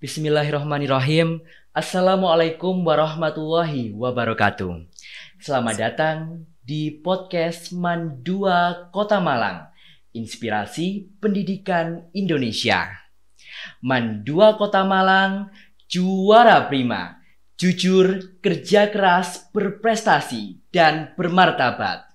Bismillahirrahmanirrahim. Assalamualaikum warahmatullahi wabarakatuh. Selamat datang di podcast Man2 Kota Malang, Inspirasi Pendidikan Indonesia. Man2 Kota Malang, juara prima, jujur, kerja keras, berprestasi, dan bermartabat.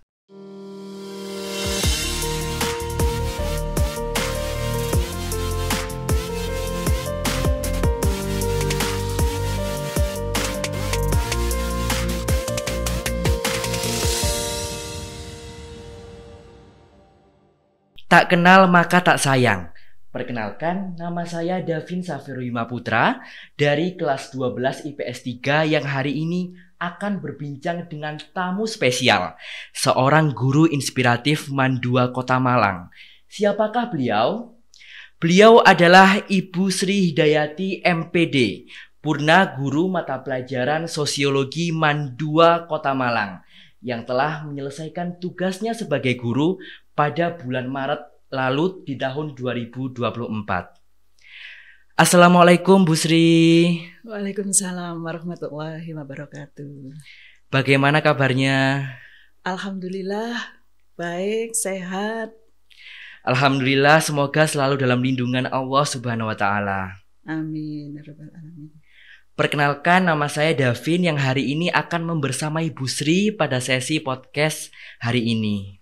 Tak kenal maka tak sayang. Perkenalkan, nama saya Davin Safiruhima Putra dari kelas 12 IPS 3 yang hari ini akan berbincang dengan tamu spesial, seorang guru inspiratif Man2 Kota Malang. Siapakah beliau? Beliau adalah Ibu Sri Hidayati MPD, Purna Guru Mata Pelajaran Sosiologi Man2 Kota Malang, yang telah menyelesaikan tugasnya sebagai guru pada bulan Maret lalu di tahun 2024. Assalamualaikum Bu Sri. Waalaikumsalam warahmatullahi wabarakatuh. Bagaimana kabarnya? Alhamdulillah, baik, sehat. Alhamdulillah, semoga selalu dalam lindungan Allah Subhanahu wa Ta'ala. Amin ya rabbal alamin. Perkenalkan, nama saya Davin yang hari ini akan membersamai Bu Sri pada sesi podcast hari ini.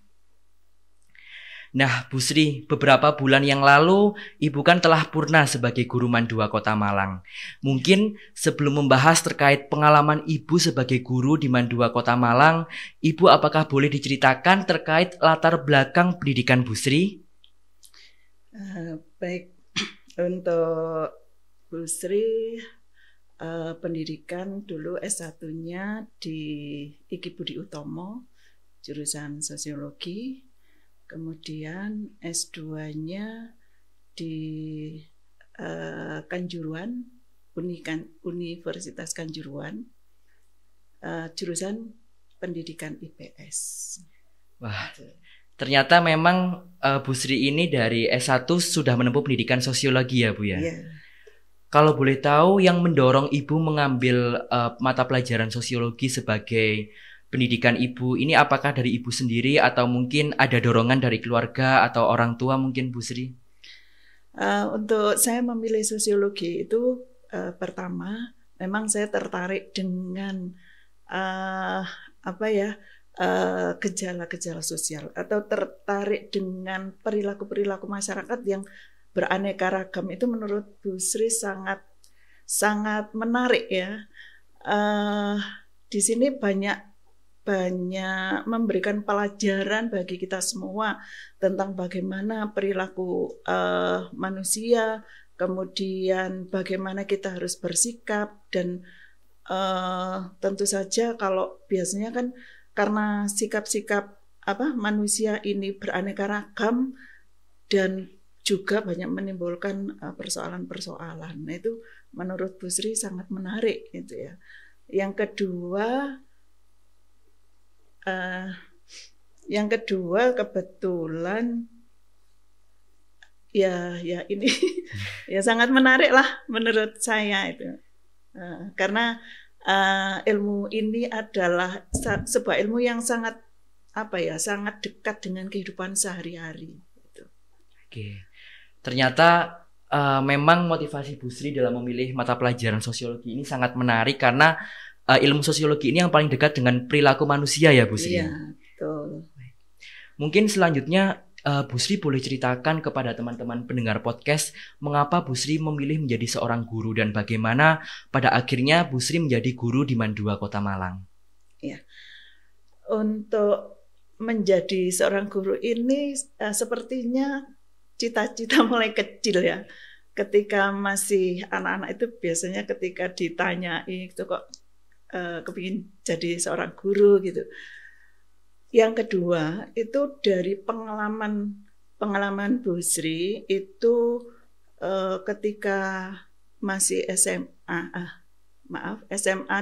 Nah, Bu Sri, beberapa bulan yang lalu Ibu kan telah purna sebagai guru Man2 Kota Malang. Mungkin sebelum membahas terkait pengalaman Ibu sebagai guru di Man2 Kota Malang, Ibu apakah boleh diceritakan terkait latar belakang pendidikan Bu Sri? Baik, untuk Bu Sri, pendidikan dulu S1-nya di Iki Budi Utomo, jurusan sosiologi. Kemudian S2-nya di Kanjuruhan, Universitas Kanjuruhan, jurusan pendidikan IPS. Wah, ternyata memang Bu Sri ini dari S1 sudah menempuh pendidikan sosiologi ya Bu ya? Yeah. Kalau boleh tahu yang mendorong Ibu mengambil mata pelajaran sosiologi sebagai pendidikan Ibu ini, apakah dari Ibu sendiri atau mungkin ada dorongan dari keluarga atau orang tua mungkin Bu Sri? Untuk saya memilih sosiologi itu pertama memang saya tertarik dengan gejala-gejala sosial atau tertarik dengan perilaku-perilaku masyarakat yang beraneka ragam. Itu menurut Bu Sri sangat menarik ya. Di sini banyak memberikan pelajaran bagi kita semua tentang bagaimana perilaku manusia, kemudian bagaimana kita harus bersikap, dan tentu saja kalau biasanya kan karena sikap-sikap manusia ini beraneka ragam dan juga banyak menimbulkan persoalan-persoalan. Nah, itu menurut Bu Sri sangat menarik gitu ya. Yang kedua kebetulan ya ini ya sangat menarik lah menurut saya itu, karena ilmu ini adalah sebuah ilmu yang sangat dekat dengan kehidupan sehari-hari gitu. Oke. Ternyata memang motivasi Bu Sri dalam memilih mata pelajaran sosiologi ini sangat menarik karena ilmu sosiologi ini yang paling dekat dengan perilaku manusia ya Bu Sri. Iya, betul. Mungkin selanjutnya Bu Sri boleh ceritakan kepada teman-teman pendengar podcast mengapa Bu Sri memilih menjadi seorang guru dan bagaimana pada akhirnya Bu Sri menjadi guru di Man2 Kota Malang. Iya. Untuk menjadi seorang guru ini sepertinya cita-cita mulai kecil ya. Ketika masih anak-anak itu biasanya ketika ditanyai itu kok kepingin jadi seorang guru gitu. Yang kedua itu dari pengalaman Bu Sri itu ketika masih SMA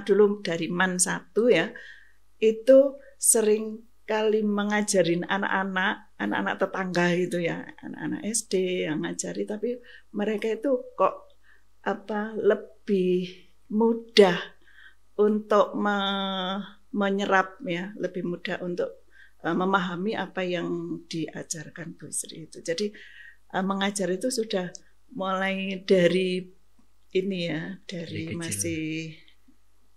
dulu dari MAN 1 ya, itu sering kali mengajarin anak-anak tetangga gitu ya, anak-anak SD yang ngajari, tapi mereka itu kok lebih mudah untuk menyerap ya, lebih mudah untuk memahami apa yang diajarkan Bu Sri itu. Jadi mengajar itu sudah mulai dari ini ya, dari masih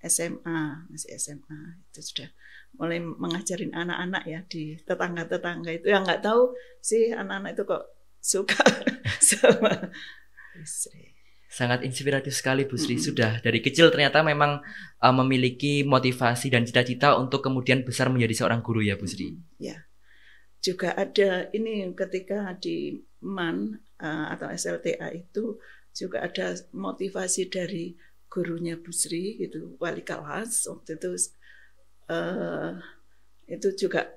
SMA itu sudah mulai mengajarin anak-anak ya di tetangga-tetangga itu yang nggak tahu sih anak-anak itu kok suka sama Bu Sri. Sangat inspiratif sekali Bu Sri. Sudah dari kecil ternyata memang memiliki motivasi dan cita-cita untuk kemudian besar menjadi seorang guru ya Bu Sri. Ya, juga ada ini ketika di MAN atau SLTA itu juga ada motivasi dari gurunya Bu Sri gitu, wali kelas waktu itu juga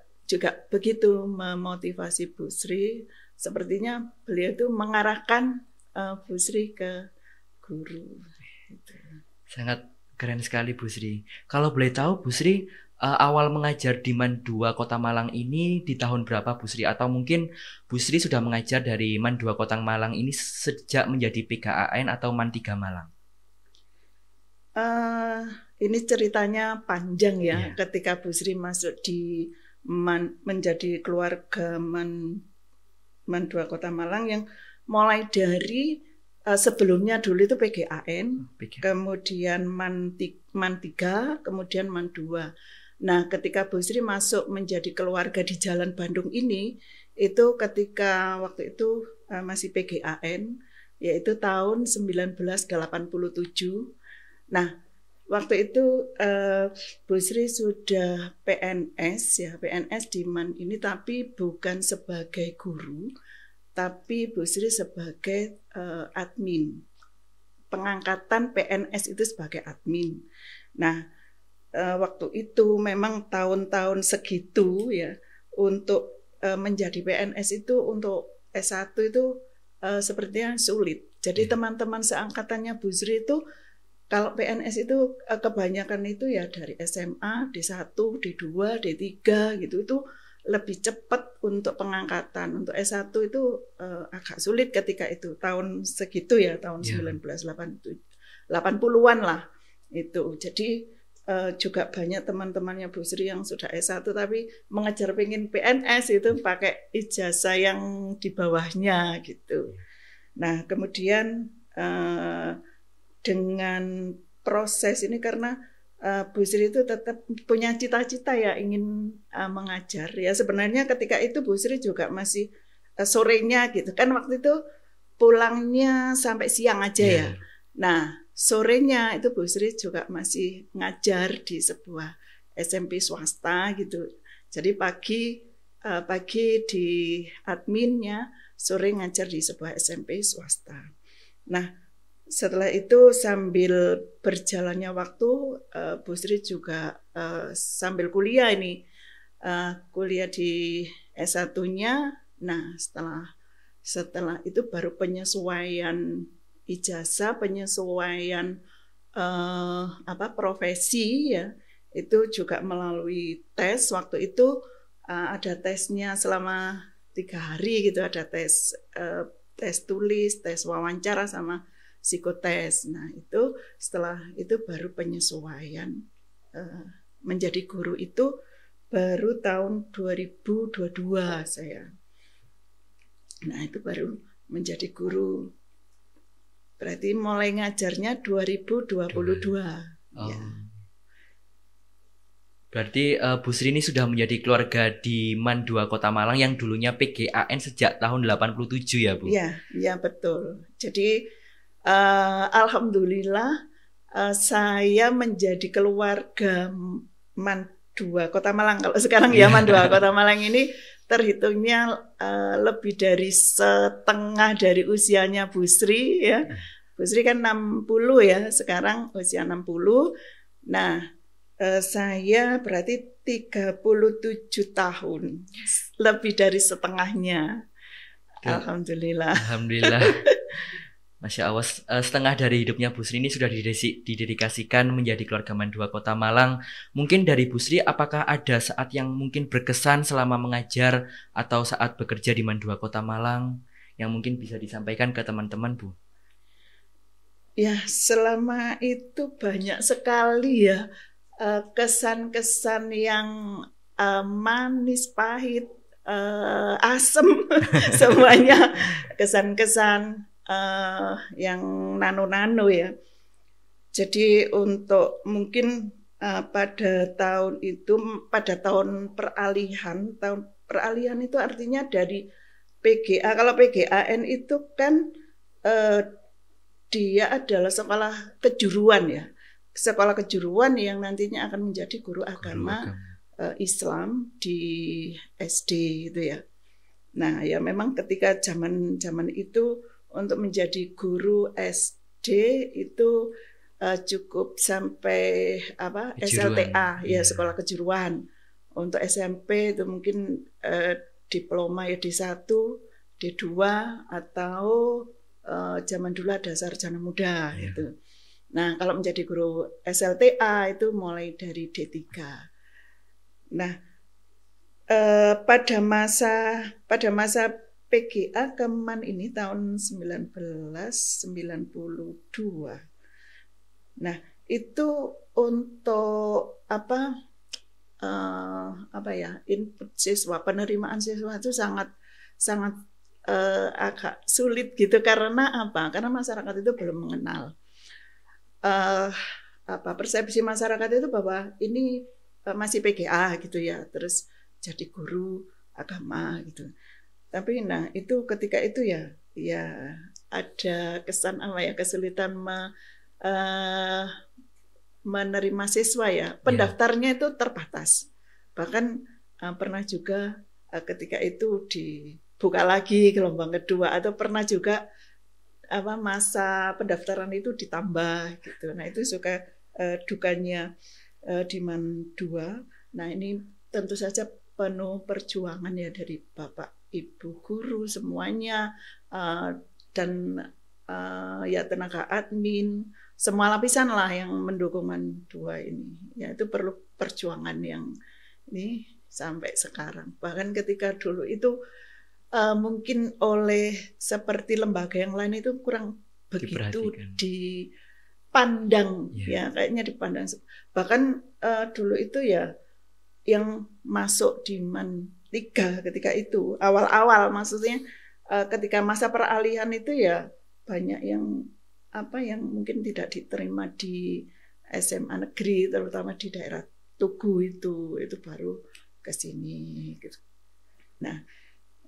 begitu memotivasi Bu Sri. Sepertinya beliau itu mengarahkan Bu Sri ke guru. Gitu. Sangat keren sekali Bu Sri. Kalau boleh tahu Bu Sri awal mengajar di MAN 2 Kota Malang ini di tahun berapa Bu Sri? Atau mungkin Bu Sri sudah mengajar dari MAN 2 Kota Malang ini sejak menjadi PKAN atau MAN 3 Malang? Ini ceritanya panjang ya. Ketika Bu Sri masuk di MAN, menjadi keluarga MAN 2 Kota Malang yang mulai dari sebelumnya dulu itu PGAN, kemudian MAN 3, kemudian MAN 2. Nah, ketika Bu Sri masuk menjadi keluarga di Jalan Bandung ini, itu ketika waktu itu masih PGAN, yaitu tahun 1987. Nah, waktu itu Bu Sri sudah PNS ya, PNS di MAN ini tapi bukan sebagai guru, tapi Bu Sri sebagai admin. Pengangkatan PNS itu sebagai admin. Nah, waktu itu memang tahun-tahun segitu ya, untuk menjadi PNS itu untuk S1 itu sepertinya sulit. Jadi teman-teman seangkatannya Bu Sri itu kalau PNS itu kebanyakan itu ya dari SMA, D1, D2, D3 gitu, itu lebih cepat untuk pengangkatan. Untuk S1 itu agak sulit ketika itu, tahun segitu ya, tahun 1980-an lah itu. Jadi juga banyak teman-temannya Bu Sri yang sudah S1 tapi mengejar pengen PNS itu pakai ijazah yang di bawahnya gitu. Nah, kemudian dengan proses ini karena Bu Sri itu tetap punya cita-cita ya ingin mengajar ya. Sebenarnya ketika itu Bu Sri juga masih sorenya gitu kan, waktu itu pulangnya sampai siang aja ya. Nah, sorenya itu Bu Sri juga masih ngajar di sebuah SMP swasta gitu. Jadi pagi di adminnya, sore ngajar di sebuah SMP swasta. Nah, setelah itu sambil berjalannya waktu, Bu Sri juga sambil kuliah ini, kuliah di S1-nya. Nah, setelah itu baru penyesuaian ijazah, penyesuaian profesi ya. Itu juga melalui tes. Waktu itu ada tesnya selama 3 hari gitu, ada tes tulis, tes wawancara sama psikotes. Nah, itu setelah itu baru penyesuaian menjadi guru itu baru tahun 2022 saya. Nah, itu baru menjadi guru. Berarti mulai ngajarnya 2022. Ya. Berarti Bu Sri ini sudah menjadi keluarga di MAN 2 Kota Malang yang dulunya PGAN sejak tahun 87 ya Bu? Iya, ya betul. Jadi alhamdulillah saya menjadi keluarga MAN 2 Kota Malang. Kalau sekarang ya MAN 2 Kota Malang ini terhitungnya lebih dari setengah dari usianya Bu Sri ya. Bu Sri kan 60 ya, sekarang usia 60. Nah, saya berarti 37 tahun. Lebih dari setengahnya. Alhamdulillah. Alhamdulillah. Masya Allah, setengah dari hidupnya Bu Sri ini sudah didedikasikan menjadi keluarga MAN 2 Kota Malang. Mungkin dari Bu Sri, apakah ada saat yang mungkin berkesan selama mengajar atau saat bekerja di MAN 2 Kota Malang yang mungkin bisa disampaikan ke teman-teman Bu? Ya, selama itu banyak sekali ya kesan-kesan yang manis, pahit, asem, semuanya kesan-kesan yang nano-nano ya. Jadi untuk mungkin pada tahun peralihan itu artinya dari PGA. Kalau PGAN itu kan dia adalah sekolah kejuruan ya. Sekolah kejuruan yang nantinya akan menjadi guru agama Islam di SD itu ya. Nah, ya memang ketika zaman itu untuk menjadi guru SD itu cukup sampai SLTA ya, sekolah kejuruan. Untuk SMP itu mungkin diploma ya D1, D2 atau zaman dulu ada sarjana muda itu. Nah, kalau menjadi guru SLTA itu mulai dari D3. Nah, pada masa PGA Keman ini tahun 1992. Nah, itu untuk input siswa, penerimaan siswa itu sangat agak sulit gitu. Karena apa? Karena masyarakat itu belum mengenal persepsi masyarakat itu bahwa ini masih PGA gitu ya, terus jadi guru agama gitu. Tapi nah itu ketika itu ya ada kesan kesulitan menerima siswa ya. Pendaftarnya itu terbatas. Bahkan pernah juga ketika itu dibuka lagi gelombang kedua, atau pernah juga masa pendaftaran itu ditambah gitu. Nah itu suka dukanya Demand 2. Nah ini tentu saja penuh perjuangan ya dari Bapak Ibu guru semuanya, dan ya tenaga admin, semua lapisan lah yang mendukung Demand 2 ini. Ya itu perlu perjuangan yang ini sampai sekarang. Bahkan ketika dulu itu mungkin oleh seperti lembaga yang lain itu kurang begitu dipandang ya, kayaknya dipandang. Bahkan dulu itu ya yang masuk Demand 3 ketika itu awal-awal, maksudnya ketika masa peralihan itu ya banyak yang mungkin tidak diterima di SMA negeri, terutama di daerah Tugu itu baru ke sini gitu. Nah,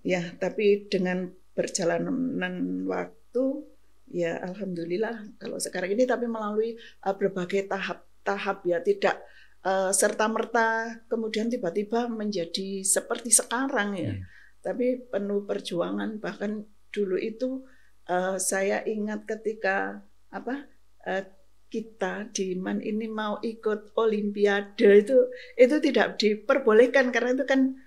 ya, tapi dengan berjalanan waktu ya alhamdulillah kalau sekarang ini, tapi melalui berbagai tahap ya, tidak serta-merta kemudian tiba-tiba menjadi seperti sekarang ya. Tapi penuh perjuangan. Bahkan dulu itu saya ingat ketika kita di MAN ini mau ikut Olimpiade itu tidak diperbolehkan karena itu kan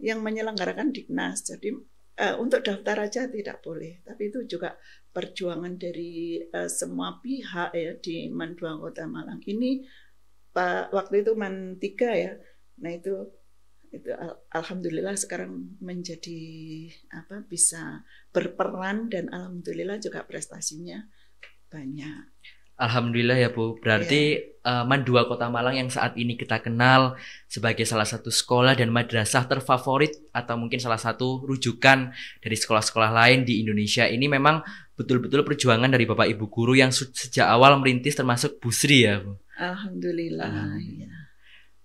yang menyelenggarakan Dignas. Jadi untuk daftar aja tidak boleh. Tapi itu juga perjuangan dari semua pihak ya di MAN 2 Kota Malang ini. Waktu itu MAN 3 ya. Nah itu alhamdulillah sekarang menjadi bisa berperan, dan alhamdulillah juga prestasinya banyak. Alhamdulillah ya Bu. Berarti MAN 2 Kota Malang yang saat ini kita kenal sebagai salah satu sekolah dan madrasah terfavorit, atau mungkin salah satu rujukan dari sekolah-sekolah lain di Indonesia ini, memang betul-betul perjuangan dari Bapak Ibu guru yang sejak awal merintis, termasuk Bu Sri ya Bu. Alhamdulillah. Ya.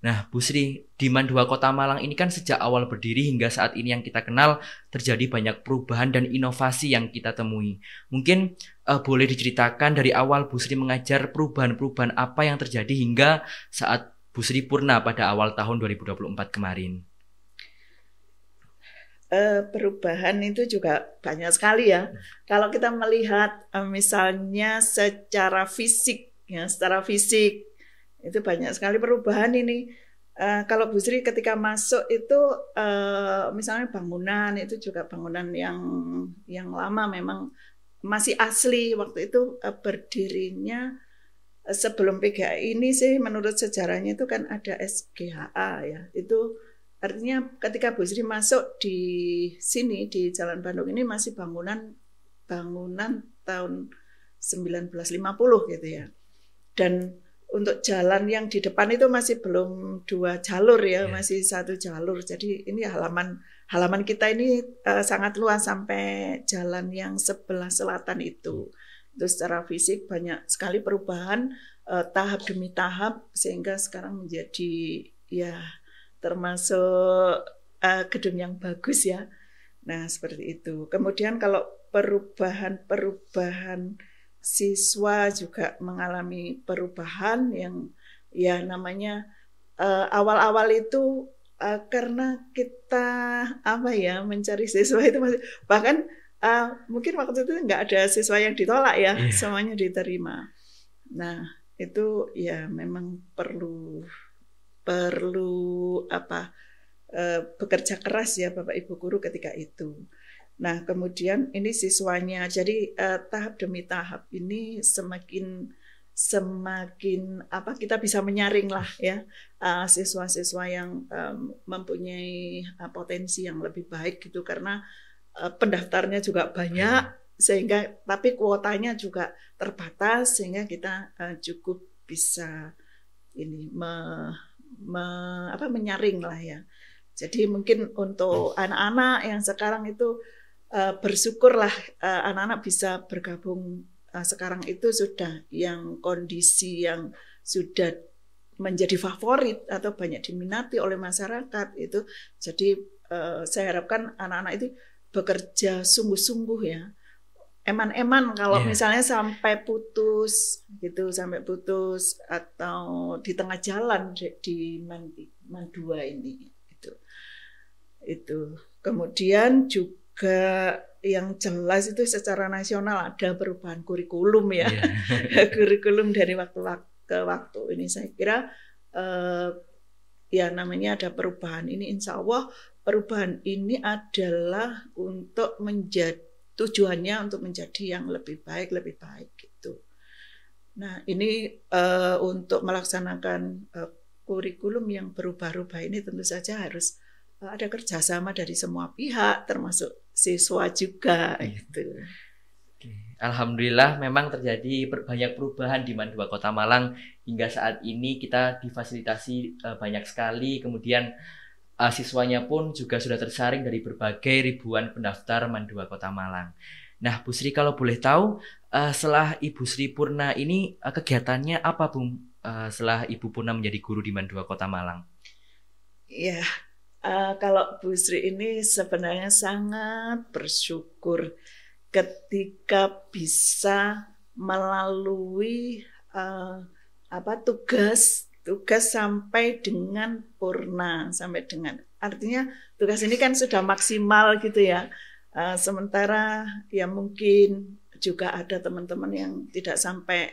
Nah, Bu Sri, di MAN 2 Kota Malang ini kan sejak awal berdiri hingga saat ini yang kita kenal terjadi banyak perubahan dan inovasi yang kita temui. Mungkin boleh diceritakan dari awal Bu Sri mengajar, perubahan-perubahan apa yang terjadi hingga saat Bu Sri purna pada awal tahun 2024 kemarin. Perubahan itu juga banyak sekali ya. Kalau kita melihat misalnya secara fisik itu banyak sekali perubahan ini. Kalau Bu Sri ketika masuk itu misalnya bangunan itu juga bangunan yang lama, memang masih asli. Waktu itu berdirinya sebelum PGA ini sih, menurut sejarahnya itu kan ada SGHA ya. Itu artinya ketika Bu Sri masuk di sini di Jalan Bandung ini masih bangunan tahun 1950 gitu ya. Dan untuk jalan yang di depan itu masih belum 2 jalur ya, masih 1 jalur. Jadi ini halaman kita ini sangat luas sampai jalan yang sebelah selatan itu. Itu secara fisik banyak sekali perubahan tahap demi tahap sehingga sekarang menjadi ya termasuk gedung yang bagus ya. Nah, seperti itu. Kemudian kalau perubahan siswa juga mengalami perubahan yang ya namanya awal-awal itu karena kita mencari siswa itu masih bahkan mungkin waktu itu nggak ada siswa yang ditolak ya, semuanya diterima. Nah, itu ya memang perlu bekerja keras ya Bapak Ibu guru ketika itu. Nah, kemudian ini siswanya, jadi tahap demi tahap ini semakin kita bisa menyaring lah ya siswa-siswa yang mempunyai potensi yang lebih baik gitu, karena pendaftarnya juga banyak sehingga tapi kuotanya juga terbatas sehingga kita cukup bisa ini menyaring lah ya. Jadi mungkin untuk anak-anak yang sekarang itu bersyukurlah anak-anak bisa bergabung sekarang itu sudah yang kondisi yang sudah menjadi favorit atau banyak diminati oleh masyarakat itu. Jadi saya harapkan anak-anak itu bekerja sungguh-sungguh ya. Eman-eman kalau misalnya sampai putus atau di tengah jalan di Man 2 ini itu. Kemudian juga yang jelas itu secara nasional ada perubahan kurikulum ya. Kurikulum dari waktu ke waktu ini saya kira ya namanya ada perubahan ini, insya Allah perubahan ini adalah untuk tujuannya untuk menjadi yang lebih baik gitu. Nah, ini untuk melaksanakan kurikulum yang berubah-ubah ini tentu saja harus ada kerjasama dari semua pihak, termasuk siswa juga gitu. Alhamdulillah memang terjadi banyak perubahan di Man 2 Kota Malang hingga saat ini. Kita difasilitasi banyak sekali, kemudian siswanya pun juga sudah tersaring dari berbagai ribuan pendaftar Man 2 Kota Malang. Nah, Bu Sri kalau boleh tahu setelah Ibu Sri Purna ini kegiatannya apa Bu setelah Ibu Purna menjadi guru di Man 2 Kota Malang? Ya, kalau Bu Sri ini sebenarnya sangat bersyukur ketika bisa melalui tugas sampai dengan purna, artinya tugas ini kan sudah maksimal gitu ya. Sementara ya mungkin juga ada teman-teman yang tidak sampai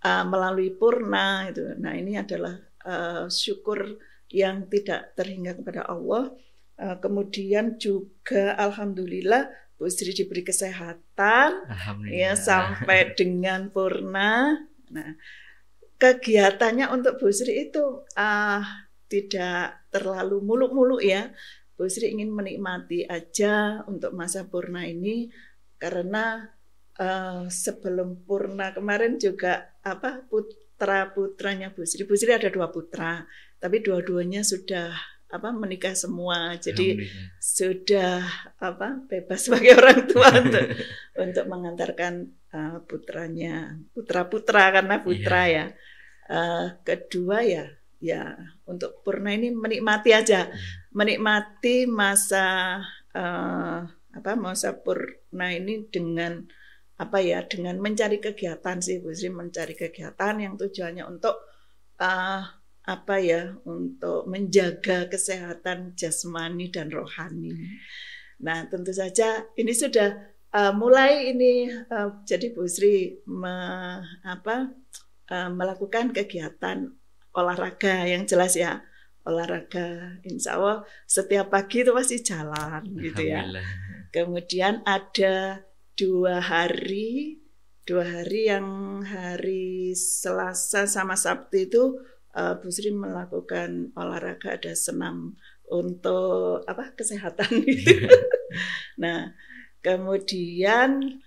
melalui purna itu. Nah, ini adalah syukur yang tidak terhingga kepada Allah. Kemudian juga alhamdulillah Bu Sri diberi kesehatan ya sampai dengan purna. Nah, kegiatannya untuk Bu Sri itu tidak terlalu muluk-muluk ya. Bu Sri ingin menikmati aja untuk masa purna ini, karena sebelum purna kemarin juga putra-putranya Bu Sri ada 2 putra. Tapi dua-duanya sudah menikah semua, jadi sudah bebas sebagai orang tua untuk mengantarkan putra-putra karena putra ya. Kedua ya untuk purna ini menikmati aja, menikmati masa purna ini dengan dengan mencari kegiatan sih Bu Sri, mencari kegiatan yang tujuannya untuk untuk menjaga kesehatan jasmani dan rohani. Nah, tentu saja ini sudah mulai ini jadi Bu Sri melakukan kegiatan olahraga yang jelas ya. Olahraga insya Allah setiap pagi itu pasti jalan gitu ya. Kemudian ada 2 hari yang hari Selasa sama Sabtu itu Bu Sri melakukan olahraga, ada senam untuk kesehatan gitu. Nah, kemudian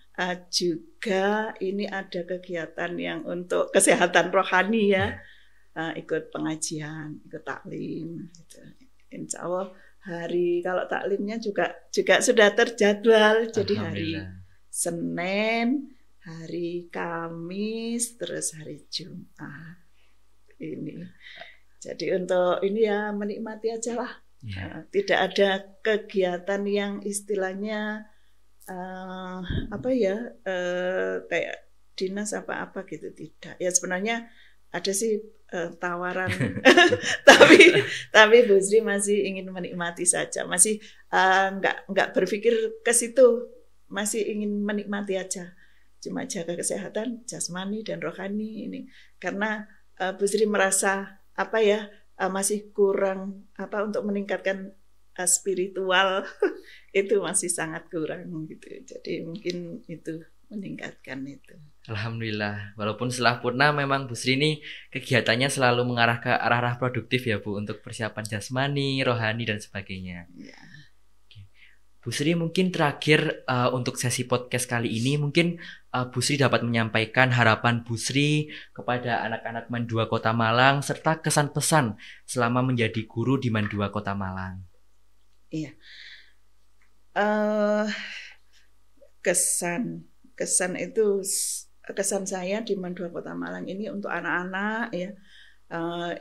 juga juga ini ada kegiatan yang untuk kesehatan rohani ya. Ikut pengajian, ikut taklim gitu. Insya Allah kalau taklimnya juga sudah terjadwal. Jadi hari Senin, hari Kamis, terus hari Jumat ini. Jadi untuk ini ya menikmati aja lah. Tidak ada kegiatan yang istilahnya kayak dinas apa-apa gitu, tidak. Ya sebenarnya ada sih tawaran, tapi Bu Sri masih ingin menikmati saja, masih nggak berpikir ke situ, masih ingin menikmati aja, cuma jaga kesehatan jasmani dan rohani ini, karena Bu Sri merasa masih kurang untuk meningkatkan spiritual itu masih sangat kurang gitu, jadi mungkin itu meningkatkan itu. Alhamdulillah, walaupun setelah purna memang Bu Sri ini kegiatannya selalu mengarah ke arah produktif ya Bu, untuk persiapan jasmani, rohani dan sebagainya. Ya. Bu Sri mungkin terakhir untuk sesi podcast kali ini mungkin Bu Sri dapat menyampaikan harapan Bu Sri kepada anak-anak MAN 2 Kota Malang serta kesan pesan selama menjadi guru di MAN 2 Kota Malang. Iya. Kesan saya di MAN 2 Kota Malang ini untuk anak-anak ya,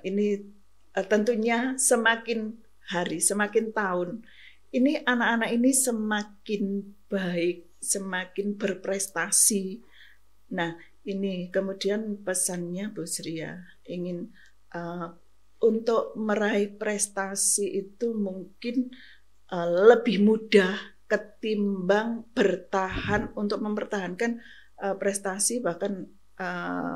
ini tentunya semakin hari semakin tahun ini anak-anak ini semakin baik, semakin berprestasi. Nah ini kemudian pesannya Bu Sri ya, ingin untuk meraih prestasi itu mungkin lebih mudah ketimbang bertahan untuk mempertahankan prestasi, bahkan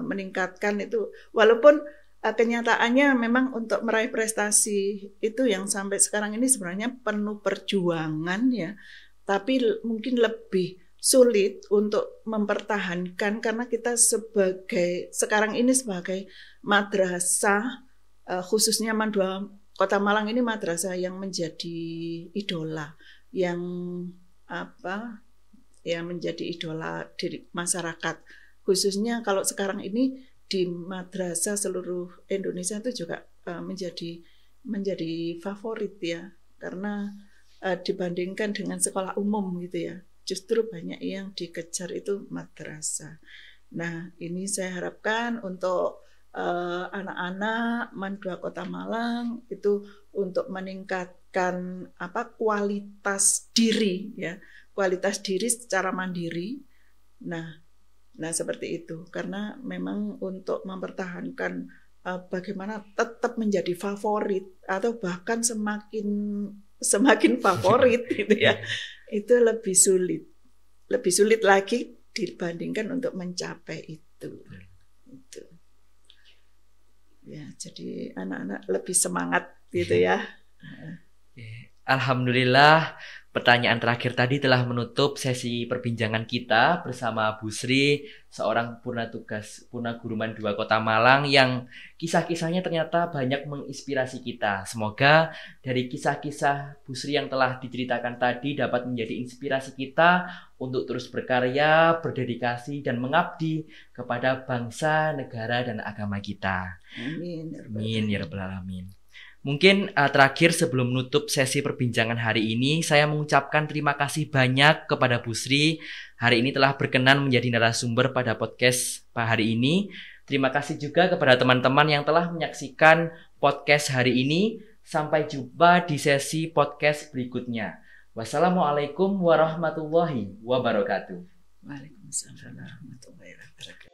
meningkatkan itu, walaupun kenyataannya memang untuk meraih prestasi itu yang sampai sekarang ini sebenarnya penuh perjuangan ya, tapi mungkin lebih sulit untuk mempertahankan karena kita sekarang ini sebagai madrasah, khususnya MAN 2 Kota Malang ini madrasah yang menjadi idola, yang menjadi idola di masyarakat, khususnya kalau sekarang ini di madrasah seluruh Indonesia itu juga menjadi favorit ya, karena dibandingkan dengan sekolah umum gitu ya, justru banyak yang dikejar itu madrasah. Nah ini saya harapkan untuk anak-anak MAN 2 Kota Malang itu untuk meningkatkan kualitas diri ya, kualitas diri secara mandiri. Nah seperti itu, karena memang untuk mempertahankan bagaimana tetap menjadi favorit atau bahkan semakin favorit gitu ya, itu lebih sulit lagi dibandingkan untuk mencapai itu. Ya, jadi anak-anak lebih semangat gitu ya. Alhamdulillah, pertanyaan terakhir tadi telah menutup sesi perbincangan kita bersama Bu Sri, seorang purna guru MAN 2 Kota Malang yang kisah-kisahnya ternyata banyak menginspirasi kita. Semoga dari kisah-kisah Bu Sri yang telah diceritakan tadi dapat menjadi inspirasi kita untuk terus berkarya, berdedikasi, dan mengabdi kepada bangsa, negara, dan agama kita. Amin ya rabbal alamin. Mungkin terakhir sebelum menutup sesi perbincangan hari ini, saya mengucapkan terima kasih banyak kepada Bu Sri hari ini telah berkenan menjadi narasumber pada podcast hari ini. Terima kasih juga kepada teman-teman yang telah menyaksikan podcast hari ini. Sampai jumpa di sesi podcast berikutnya. Wassalamualaikum warahmatullahi wabarakatuh. Waalaikumsalam warahmatullahi wabarakatuh.